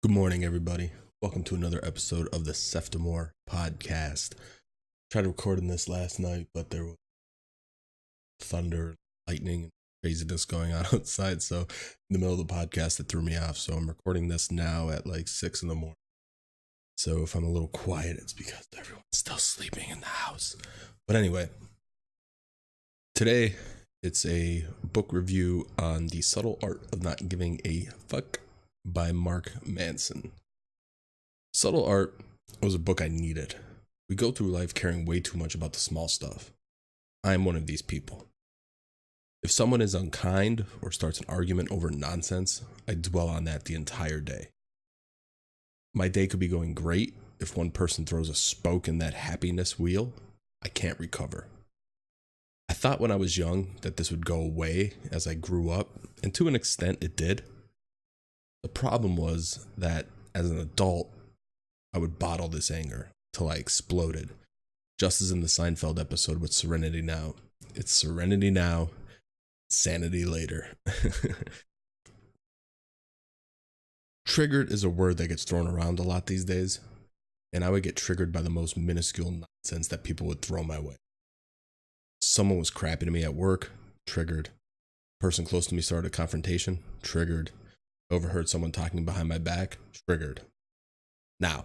Good morning, everybody. Welcome to another episode of the Seftimor Podcast. Tried recording this last night, but there was thunder, lightning, and craziness going on outside. So, in the middle of the podcast, it threw me off. So, I'm recording this now at like 6 in the morning. So, if I'm a little quiet, it's because everyone's still sleeping in the house. But anyway, today it's a book review on The Subtle Art of Not Giving a Fuck by Mark Manson. Subtle Art was a book I needed. We go through life caring way too much about the small stuff. I am one of these people. If someone is unkind or starts an argument over nonsense, I dwell on that the entire day. My day could be going great. If one person throws a spoke in that happiness wheel, I can't recover. I thought when I was young that this would go away as I grew up, and to an extent it did. The problem was that as an adult, I would bottle this anger till I exploded, just as in the Seinfeld episode with Serenity Now. It's serenity now, sanity later. Triggered is a word that gets thrown around a lot these days, and I would get triggered by the most minuscule nonsense that people would throw my way. Someone was crapping to me at work, triggered. A person close to me started a confrontation, triggered. Overheard someone talking behind my back, triggered. Now,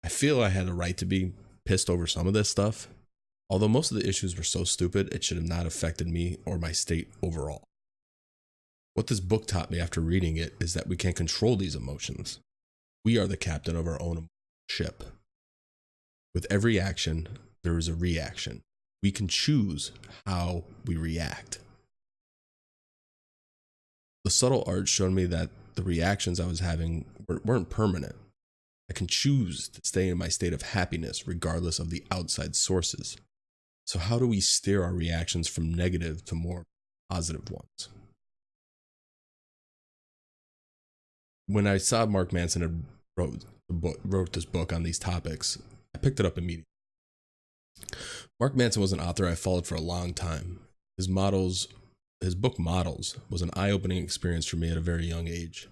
I feel I had a right to be pissed over some of this stuff. Although most of the issues were so stupid, it should have not affected me or my state overall. What this book taught me after reading it is that we can't control these emotions. We are the captain of our own ship. With every action, there is a reaction. We can choose how we react. The subtle art showed me that the reactions I was having weren't permanent. I can choose to stay in my state of happiness regardless of the outside sources. So how do we steer our reactions from negative to more positive ones? When I saw Mark Manson had wrote this book on these topics, I picked it up immediately. Mark Manson was an author I followed for a long time. His book Models was an eye-opening experience for me at a very young age.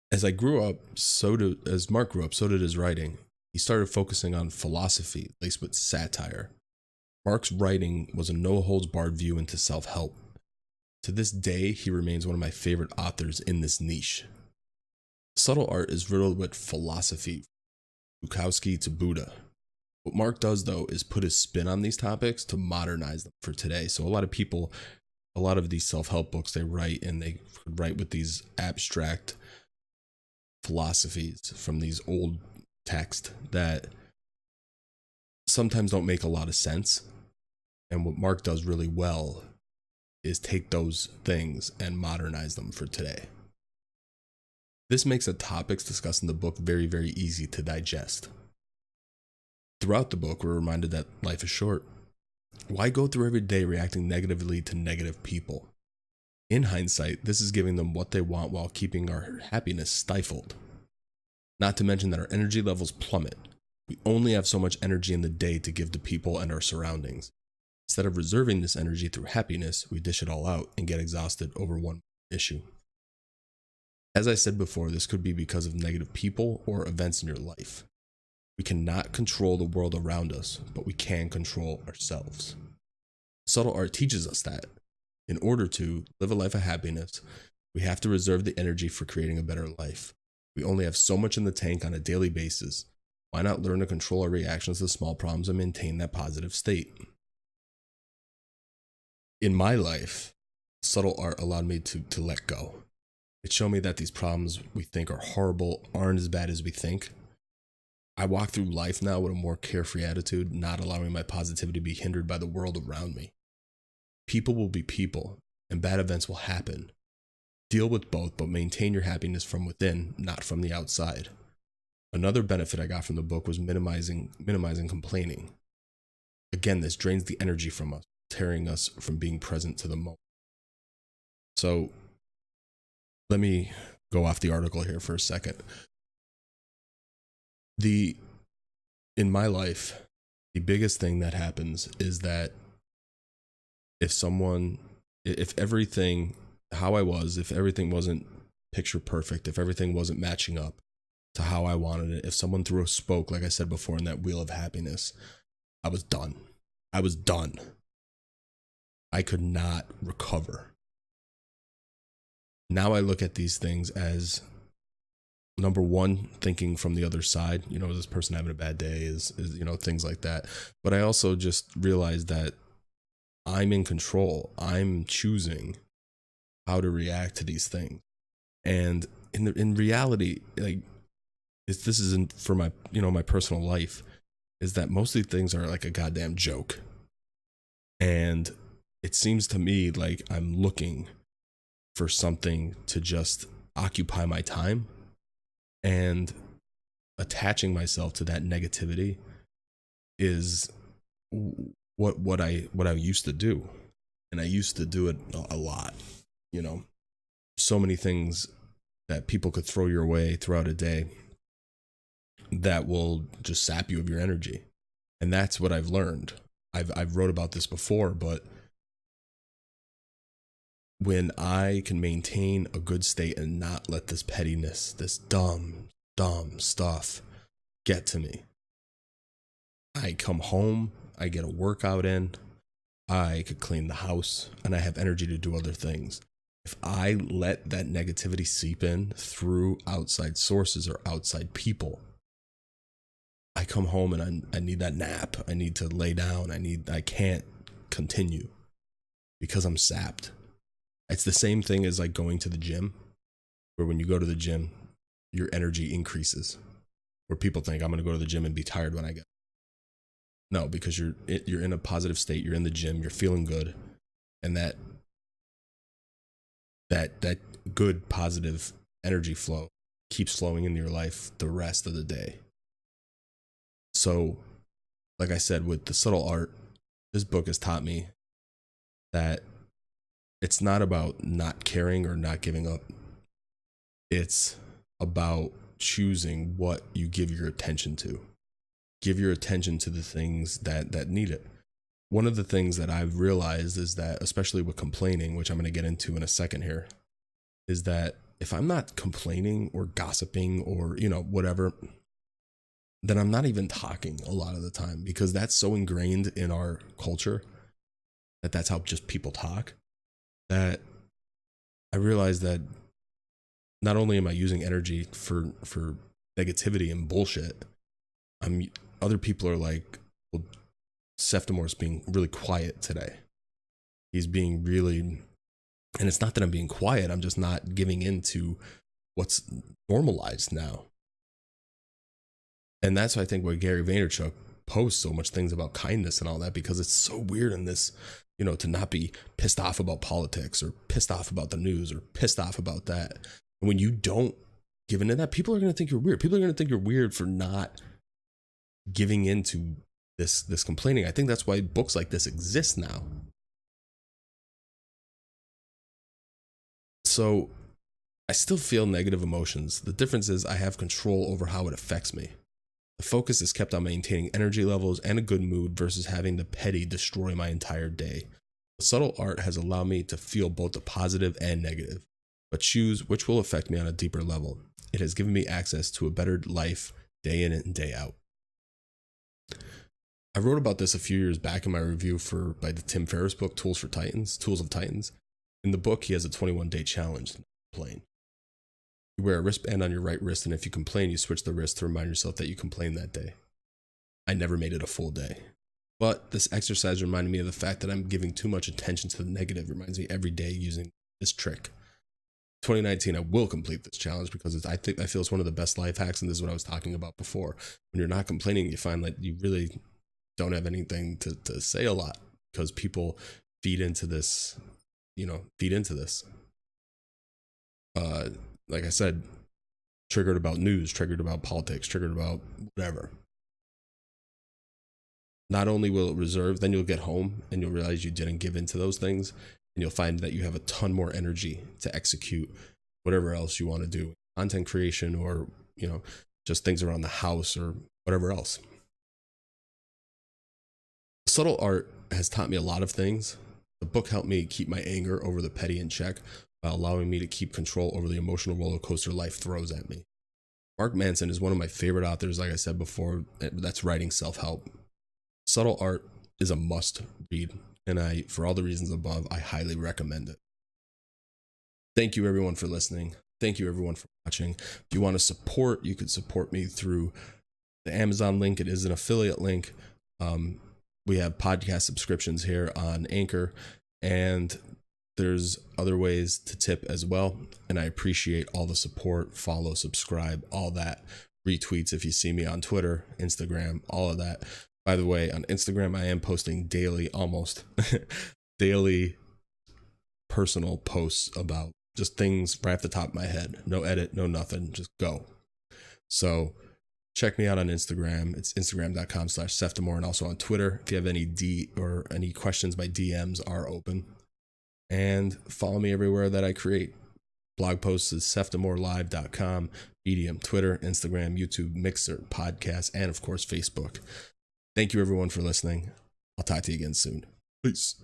As I grew up, as Mark grew up, so did his writing. He started focusing on philosophy laced with satire. Mark's writing was a no-holds-barred view into self-help. To this day, he remains one of my favorite authors in this niche. Subtle art is riddled with philosophy, Bukowski to Buddha. What Mark does, though, is put his spin on these topics to modernize them for today. So a lot of these self-help books they write with these abstract philosophies from these old texts that sometimes don't make a lot of sense. And what Mark does really well is take those things and modernize them for today. This makes the topics discussed in the book very, very easy to digest. Throughout the book, we're reminded that life is short. Why go through every day reacting negatively to negative people? In hindsight, this is giving them what they want while keeping our happiness stifled. Not to mention that our energy levels plummet. We only have so much energy in the day to give to people and our surroundings. Instead of reserving this energy through happiness, we dish it all out and get exhausted over one issue. As I said before, this could be because of negative people or events in your life. We cannot control the world around us, but we can control ourselves. Subtle art teaches us that in order to live a life of happiness, we have to reserve the energy for creating a better life. We only have so much in the tank on a daily basis. Why not learn to control our reactions to small problems and maintain that positive state? In my life, subtle art allowed me to let go. It showed me that these problems we think are horrible aren't as bad as we think. I walk through life now with a more carefree attitude, not allowing my positivity to be hindered by the world around me. People will be people, and bad events will happen. Deal with both, but maintain your happiness from within, not from the outside. Another benefit I got from the book was minimizing complaining. Again, this drains the energy from us, tearing us from being present to the moment. So, let me go off the article here for a second. In my life, the biggest thing that happens is that if everything, how I was, if everything wasn't picture perfect, if everything wasn't matching up, to how I wanted it. If someone threw a spoke, like I said before, in that wheel of happiness, I was done. I was done. I could not recover. Now I look at these things as, number one, thinking from the other side, is this person having a bad day, is things like that. But I also just realized that I'm in control. I'm choosing how to react to these things. And in reality, like, this isn't for my, my personal life, is that most of these things are like a goddamn joke. And it seems to me like I'm looking for something to just occupy my time, and attaching myself to that negativity is what I used to do. And I used to do it a lot. So many things that people could throw your way throughout a day that will just sap you of your energy. And that's what I've learned. I've wrote about this before, but when I can maintain a good state and not let this pettiness, this dumb stuff get to me, I come home, I get a workout in, I could clean the house, and I have energy to do other things. If I let that negativity seep in through outside sources or outside people, I come home and I need that nap. I need to lay down. I can't continue because I'm sapped. It's the same thing as like going to the gym, where when you go to the gym, your energy increases. Where people think, I'm going to go to the gym and be tired when I get. No, because you're in a positive state. You're in the gym. You're feeling good, and that good positive energy flow keeps flowing into your life the rest of the day. So, like I said, with The Subtle Art, this book has taught me that it's not about not caring or not giving up. It's about choosing what you give your attention to. Give your attention to the things that need it. One of the things that I've realized is that, especially with complaining, which I'm going to get into in a second here, is that if I'm not complaining or gossiping or, whatever, then I'm not even talking a lot of the time, because that's so ingrained in our culture that that's how just people talk, that I realize that not only am I using energy for negativity and bullshit, other people are like, well, Seftimor's being really quiet today. He's being really, and it's not that I'm being quiet, I'm just not giving in to what's normalized now. And that's why I think why Gary Vaynerchuk posts so much things about kindness and all that, because it's so weird in this, to not be pissed off about politics or pissed off about the news or pissed off about that. And when you don't give into that, people are going to think you're weird. People are going to think you're weird for not giving into this complaining. I think that's why books like this exist now. So I still feel negative emotions. The difference is I have control over how it affects me. The focus is kept on maintaining energy levels and a good mood versus having the petty destroy my entire day. The Subtle Art has allowed me to feel both the positive and negative, but choose which will affect me on a deeper level. It has given me access to a better life day in and day out. I wrote about this a few years back in my review by the Tim Ferriss book, Tools of Titans. In the book, he has a 21-day challenge to complain. You wear a wristband on your right wrist, and if you complain, you switch the wrist to remind yourself that you complained that day. I never made it a full day. But this exercise reminded me of the fact that I'm giving too much attention to the negative. It reminds me every day using this trick. 2019, I will complete this challenge because I feel it's one of the best life hacks, and this is what I was talking about before. When you're not complaining, you find that you really don't have anything to say a lot, because people feed into this. Like I said, triggered about news, triggered about politics, triggered about whatever. Not only will it reserve, then you'll get home and you'll realize you didn't give into those things, and you'll find that you have a ton more energy to execute whatever else you want to do, content creation or, just things around the house or whatever else. Subtle Art has taught me a lot of things. The book helped me keep my anger over the petty in check, while allowing me to keep control over the emotional roller coaster life throws at me. Mark Manson is one of my favorite authors, like I said before, that's writing self-help. Subtle Art is a must read, and for all the reasons above, I highly recommend it. Thank you everyone for listening. Thank you everyone for watching. If you want to support, you could support me through the Amazon link. It is an affiliate link. We have podcast subscriptions here on Anchor, and there's other ways to tip as well. And I appreciate all the support, follow, subscribe, all that, retweets if you see me on Twitter, Instagram, all of that. By the way, on Instagram, I am posting daily, almost daily personal posts about just things right off the top of my head. No edit, no nothing, just go. So check me out on Instagram. It's instagram.com/Seftimor, and also on Twitter. If you have any questions, my DMs are open. And follow me everywhere that I create. Blog posts is seftimorlive.com, Medium, Twitter, Instagram, YouTube, Mixer, podcast, and of course Facebook. Thank you everyone for listening. I'll talk to you again soon. Peace.